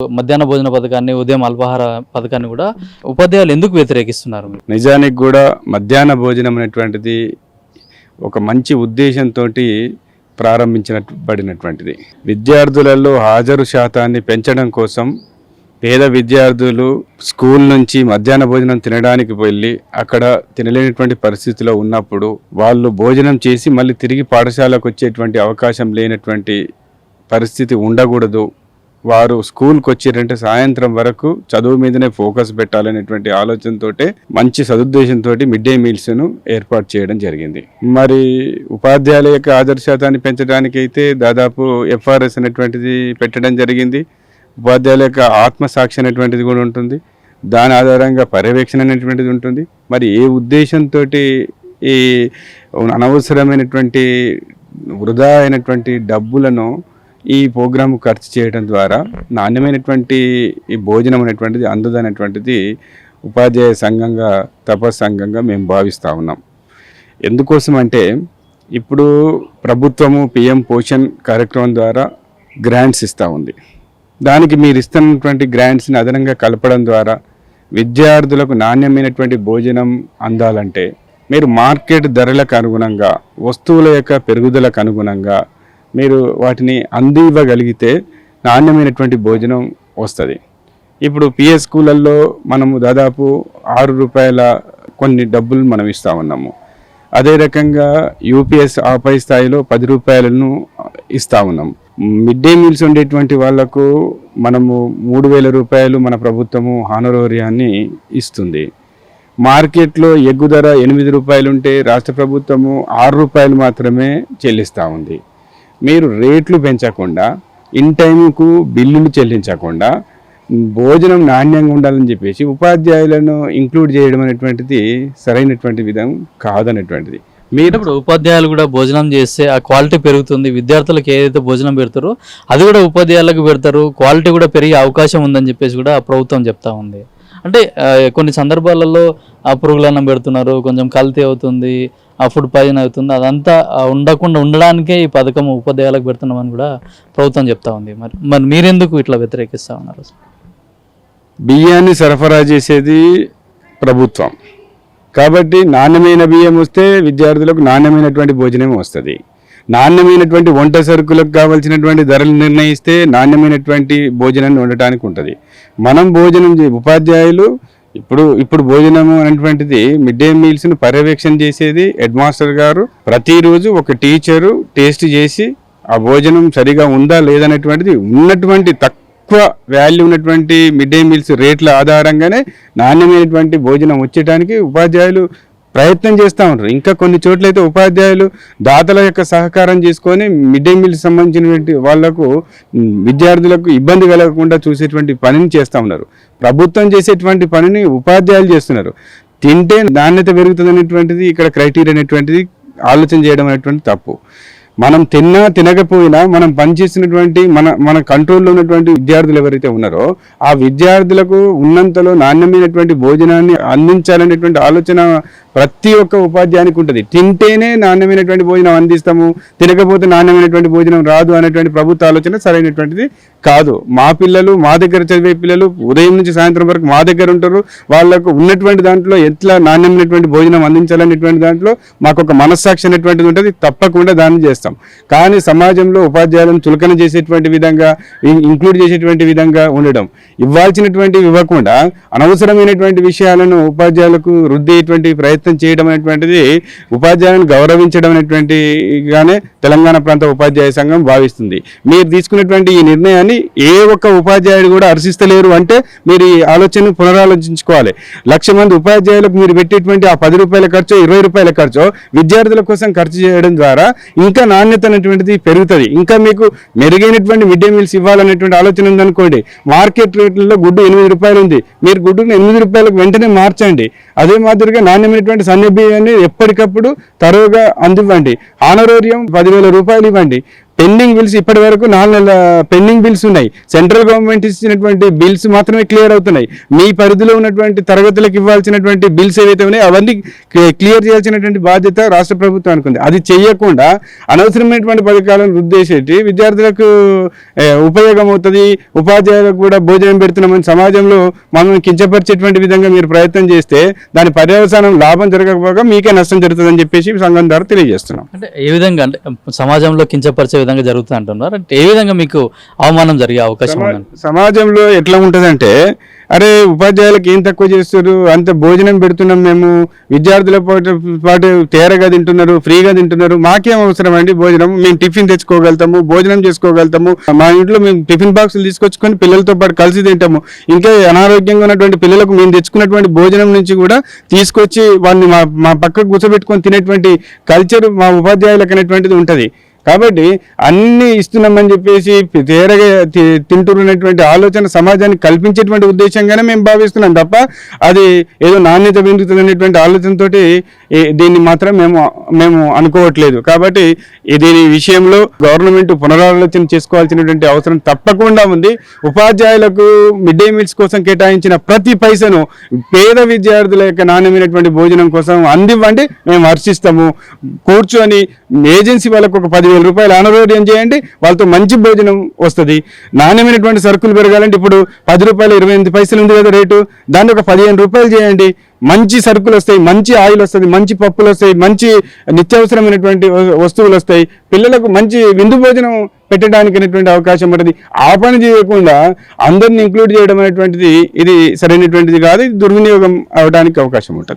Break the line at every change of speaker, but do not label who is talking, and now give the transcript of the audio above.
మధ్యాహ్న భోజన పథకాన్ని, ఉదయం అల్పాహార పథకాన్ని కూడా ఉపాధ్యాయులు ఎందుకు వ్యతిరేకిస్తున్నారు?
నిజానికి కూడా మధ్యాహ్న భోజనం అనేటువంటిది ఒక మంచి ఉద్దేశంతో ప్రారంభించబడినటువంటిది. విద్యార్థులలో హాజరు శాతాన్ని పెంచడం కోసం పేద విద్యార్థులు స్కూల్ నుంచి మధ్యాహ్న భోజనం తినడానికి వెళ్ళి అక్కడ తినలేనటువంటి పరిస్థితిలో ఉన్నప్పుడు వాళ్ళు భోజనం చేసి మళ్ళీ తిరిగి పాఠశాలకు వచ్చేటువంటి అవకాశం లేనటువంటి పరిస్థితి ఉండకూడదు. వారు స్కూల్కి వచ్చారంటే సాయంత్రం వరకు చదువు మీదనే ఫోకస్ పెట్టాలనేటువంటి ఆలోచనతో మంచి సదుద్దేశంతో మిడ్ డే మీల్స్ను ఏర్పాటు చేయడం జరిగింది. మరి ఉపాధ్యాయుల యొక్క హాజరు శాతాన్ని పెంచడానికి అయితే దాదాపు ఎఫ్ఆర్ఎస్ అనేటువంటిది పెట్టడం జరిగింది. ఉపాధ్యాయుల యొక్క ఆత్మసాక్షి అనేటువంటిది కూడా ఉంటుంది. దాని ఆధారంగా పర్యవేక్షణ అనేటువంటిది ఉంటుంది. మరి ఏ ఉద్దేశంతో ఈ అనవసరమైనటువంటి వృధా అయినటువంటి డబ్బులను ఈ ప్రోగ్రాము ఖర్చు చేయడం ద్వారా నాణ్యమైనటువంటి ఈ భోజనం అనేటువంటిది అందదనేటువంటిది ఉపాధ్యాయ సంఘంగా తపస్సంఘంగా మేము భావిస్తూ ఉన్నాం. ఎందుకోసం అంటే ఇప్పుడు ప్రభుత్వము పిఎం పోషణ్ కార్యక్రమం ద్వారా గ్రాంట్స్ ఇస్తూ ఉంది. దానికి మీరు ఇస్తున్నటువంటి గ్రాంట్స్ని అదనంగా కలపడం ద్వారా విద్యార్థులకు నాణ్యమైనటువంటి భోజనం అందాలంటే మీరు మార్కెట్ ధరలకు అనుగుణంగా, వస్తువుల యొక్క పెరుగుదలకు అనుగుణంగా మీరు వాటిని అందివ్వగలిగితే నాణ్యమైనటువంటి భోజనం వస్తుంది. ఇప్పుడు పిఎస్ స్కూళ్ళల్లో మనము దాదాపు 6 రూపాయల కొన్ని డబ్బులు మనం ఇస్తూ ఉన్నాము. అదే రకంగా యూపీఎస్ ఆపై స్థాయిలో 10 రూపాయలను ఇస్తూ ఉన్నాము. మిడ్ డే మీల్స్ ఉండేటువంటి వాళ్లకు మనము 3,000 రూపాయలు మన ప్రభుత్వము హానరోరియాన్ని ఇస్తుంది. మార్కెట్లో ఎగ్గు ధర 8 రూపాయలు ఉంటే రాష్ట్ర ప్రభుత్వము 6 రూపాయలు మాత్రమే చెల్లిస్తూ ఉంది. మీరు రేట్లు పెంచకుండా, ఇన్ టైంకు బిల్లులు చెల్లించకుండా భోజనం నాణ్యంగా ఉండాలని చెప్పేసి ఉపాధ్యాయులను ఇంక్లూడ్ చేయడం అనేటువంటిది సరైనటువంటి విధం కాదనేటువంటిది.
మీరు ఇప్పుడు ఉపాధ్యాయులు కూడా భోజనం చేస్తే ఆ క్వాలిటీ పెరుగుతుంది. విద్యార్థులకు ఏదైతే భోజనం పెడతారో అది కూడా ఉపాధ్యాయులకు పెడతారు, క్వాలిటీ కూడా పెరిగే అవకాశం ఉందని చెప్పేసి కూడా ప్రభుత్వం చెప్తా ఉంది. అంటే కొన్ని సందర్భాలలో ఆ పురుగులన్నం పెడుతున్నారు, కొంచెం కల్తీ అవుతుంది, ఆ ఫుడ్ పాయిజన్ అవుతుంది. అదంతా ఉండకుండా ఉండడానికే ఈ పథకం ఉపాధ్యాయులకు పెడుతున్నామని కూడా ప్రభుత్వం చెప్తా ఉంది. మరి మీరెందుకు ఇట్లా వ్యతిరేకిస్తూ ఉన్నారు?
బియ్యాన్ని సరఫరా చేసేది ప్రభుత్వం కాబట్టి నాణ్యమైన బియ్యం వస్తే విద్యార్థులకు నాణ్యమైనటువంటి భోజనం వస్తుంది. నాణ్యమైనటువంటి వంట సరుకులకు కావాల్సినటువంటి ధరలు నిర్ణయిస్తే నాణ్యమైనటువంటి భోజనాన్ని ఉండటానికి ఉంటుంది. మనం భోజనం ఉపాధ్యాయులు ఇప్పుడు భోజనము అనేటువంటిది మిడ్ డే మీల్స్ను పర్యవేక్షణ చేసేది హెడ్ మాస్టర్ గారు. ప్రతిరోజు ఒక టీచరు టేస్ట్ చేసి ఆ భోజనం సరిగా ఉందా లేదనేటువంటిది ఉన్నటువంటి తక్కువ వాల్యూ ఉన్నటువంటి మిడ్ డే మీల్స్ రేట్ల ఆధారంగానే నాణ్యమైనటువంటి భోజనం వచ్చేటానికి ఉపాధ్యాయులు ప్రయత్నం చేస్తూ ఉంటారు. ఇంకా కొన్ని చోట్లయితే ఉపాధ్యాయులు దాతల యొక్క సహకారం చేసుకొని మిడ్ డే మీల్స్ సంబంధించినటువంటి వాళ్లకు విద్యార్థులకు ఇబ్బంది కలగకుండా చూసేటువంటి పనిని చేస్తూ ఉన్నారు. ప్రభుత్వం చేసేటువంటి పనిని ఉపాధ్యాయులు చేస్తున్నారు. తింటే నాణ్యత పెరుగుతుంది అనేటువంటిది ఇక్కడ క్రైటీరియా అనేటువంటిది ఆలోచన చేయడం అనేటువంటి తప్పు. మనం తిన్నా తినకపోయినా మనం పనిచేసినటువంటి మన కంట్రోల్లో ఉన్నటువంటి విద్యార్థులు ఎవరైతే ఉన్నారో ఆ విద్యార్థులకు ఉన్నంతలో నాణ్యమైనటువంటి భోజనాన్ని అందించాలనేటువంటి ఆలోచన ప్రతి ఒక్క ఉపాధ్యాయునికి ఉంటుంది. తింటేనే నాణ్యమైనటువంటి భోజనం అందిస్తాము, తినకపోతే నాణ్యమైనటువంటి భోజనం రాదు అనేటువంటి ప్రభుత్వ ఆలోచన సరైనటువంటిది కాదు. మా పిల్లలు మా దగ్గర చదివే పిల్లలు ఉదయం నుంచి సాయంత్రం వరకు మా దగ్గర ఉంటారు. వాళ్ళకు ఉన్నటువంటి దాంట్లో ఎట్లా నాణ్యమైనటువంటి భోజనం అందించాలనేటువంటి దాంట్లో మాకు ఒక మనస్సాక్షి అనేటువంటిది ఉంటుంది. తప్పకుండా దాన్ని చేస్తాం. కానీ సమాజంలో ఉపాధ్యాయులను చులకన చేసేటువంటి విధంగా, ఇంక్లూడ్ చేసేటువంటి విధంగా ఉండడం, ఇవ్వాల్సినటువంటి ఇవ్వకుండా అనవసరమైనటువంటి విషయాలను ఉపాధ్యాయులకు రుద్దేటువంటి ప్రయత్నం చేయడం అనేటువంటిది ఉపాధ్యాయులను గౌరవించడం అనేటువంటిగానే తెలంగాణ ప్రాంత ఉపాధ్యాయ సంఘం భావిస్తుంది. మీరు తీసుకున్నటువంటి ఈ నిర్ణయాన్ని ఏ ఒక్క ఉపాధ్యాయుడు కూడా హర్షిస్తలేరు అంటే మీరు ఈ ఆలోచనను పునరాలోచించుకోవాలి. 1,00,000 మంది ఉపాధ్యాయులకు మీరు పెట్టేటువంటి ఆ 10 రూపాయల ఖర్చు, 20 రూపాయల ఖర్చు విద్యార్థుల కోసం ఖర్చు చేయడం ద్వారా ఇంకా నాణ్యత అనేటువంటిది పెరుగుతుంది. ఇంకా మీకు మెరుగైనటువంటి మిడ్ డే మీల్స్ ఇవ్వాలనేటువంటి ఆలోచన ఉందనుకోండి. మార్కెట్ రేట్లలో గుడ్డు 8 రూపాయలు ఉంది, మీరు గుడ్డును 8 రూపాయలకు వెంటనే మార్చండి. అదే మాదిరిగా నాణ్యమైనటువంటి సన్న బియ్యాన్ని ఎప్పటికప్పుడు తరువుగా అందివ్వండి. హానరోరియం 10,000 రూపాయలు ఇవ్వండి. పెండింగ్ బిల్స్ ఇప్పటి వరకు 4 నెలల పెండింగ్ బిల్స్ ఉన్నాయి. సెంట్రల్ గవర్నమెంట్ ఇచ్చినటువంటి బిల్స్ మాత్రమే క్లియర్ అవుతున్నాయి. మీ పరిధిలో ఉన్నటువంటి తరగతులకు ఇవ్వాల్సినటువంటి బిల్స్ ఏవైతే ఉన్నాయో అవన్నీ క్లియర్ చేయాల్సినటువంటి బాధ్యత రాష్ట్ర ప్రభుత్వానికి ఉంది. అది చేయకుండా అనవసరమైనటువంటి పథకాలను ఉద్దేశించి విద్యార్థులకు ఉపయోగం అవుతుంది, ఉపాధ్యాయులకు కూడా భోజనం పెడుతున్నామని సమాజంలో మమ్మల్ని కించపరిచేటువంటి విధంగా మీరు ప్రయత్నం చేస్తే దాని పర్యవసానం లాభం జరగకపోగా మీకే నష్టం జరుగుతుందని చెప్పేసి సంఘం ద్వారా తెలియజేస్తున్నాం.
అంటే ఏ విధంగా, అంటే సమాజంలో కించపరిచే విధంగా జరుగుతుంది అంటున్నారు, అంటే ఏ విధంగా మీకు అవమానం జరిగే అవకాశం ఉందండి?
సమాజంలో ఎట్లా ఉంటుందంటే, అరే ఉపాధ్యాయులకు ఏం తక్కువ చేస్తారు, అంత భోజనం పెడుతున్నాం మేము, విద్యార్థుల పాటు తేరగా తింటున్నారు, ఫ్రీగా తింటున్నారు, మాకేం అవసరం అండి భోజనం, మేము టిఫిన్ తెచ్చుకోగలుగుతాము, భోజనం చేసుకోగలుగుతాము, మా ఇంట్లో మేము టిఫిన్ బాక్సులు తీసుకొచ్చుకొని పిల్లలతో పాటు కలిసి తింటాము, ఇంకా అనారోగ్యంగా ఉన్నటువంటి పిల్లలకు మేము తెచ్చుకున్నటువంటి భోజనం నుంచి కూడా తీసుకొచ్చి వాళ్ళని మా పక్కకు కూర్చోబెట్టుకొని తినేటువంటి కల్చర్ మా ఉపాధ్యాయులకు అనేటువంటిది ఉంటుంది. కాబట్టి అన్ని ఇస్తున్నామని చెప్పేసి తేరగా తింటున్నటువంటి ఆలోచన సమాజానికి కల్పించేటువంటి ఉద్దేశంగానే మేము భావిస్తున్నాం తప్ప అది ఏదో నాణ్యత పెరుగుతుంది అనేటువంటి ఆలోచనతోటి దీన్ని మాత్రం మేము అనుకోవట్లేదు. కాబట్టి దీని విషయంలో గవర్నమెంట్ పునరాలోచన చేసుకోవాల్సినటువంటి అవసరం తప్పకుండా ఉంది. ఉపాధ్యాయులకు మిడ్ డే మీల్స్ కోసం కేటాయించిన ప్రతి పైసను పేద విద్యార్థుల యొక్క నాణ్యమైనటువంటి భోజనం కోసం అందివ్వండి, మేము హర్షిస్తాము. కూర్చొని ఏజెన్సీ వాళ్ళకు ఒక 10,000 రూపాయలు ఆనరోగ్యం చేయండి, వాళ్ళతో మంచి భోజనం వస్తుంది. నాణ్యమైనటువంటి సరుకులు పెరగాలంటే ఇప్పుడు 10 రూపాయలు 28 పైసలు ఉంది కదా రేటు, దాన్ని ఒక 15 రూపాయలు చేయండి. మంచి సరుకులు వస్తాయి, మంచి ఆయిల్ వస్తుంది, మంచి పప్పులు వస్తాయి, మంచి నిత్యావసరమైనటువంటి వస్తువులు వస్తాయి, పిల్లలకు మంచి విందు భోజనం పెట్టడానికి అనేటువంటి అవకాశం ఉంటుంది. ఆ పని చేయకుండా అందరిని ఇంక్లూడ్ చేయడం అనేటువంటిది ఇది సరైనటువంటిది కాదు, ఇది దుర్వినియోగం అవడానికి అవకాశం ఉంటుంది.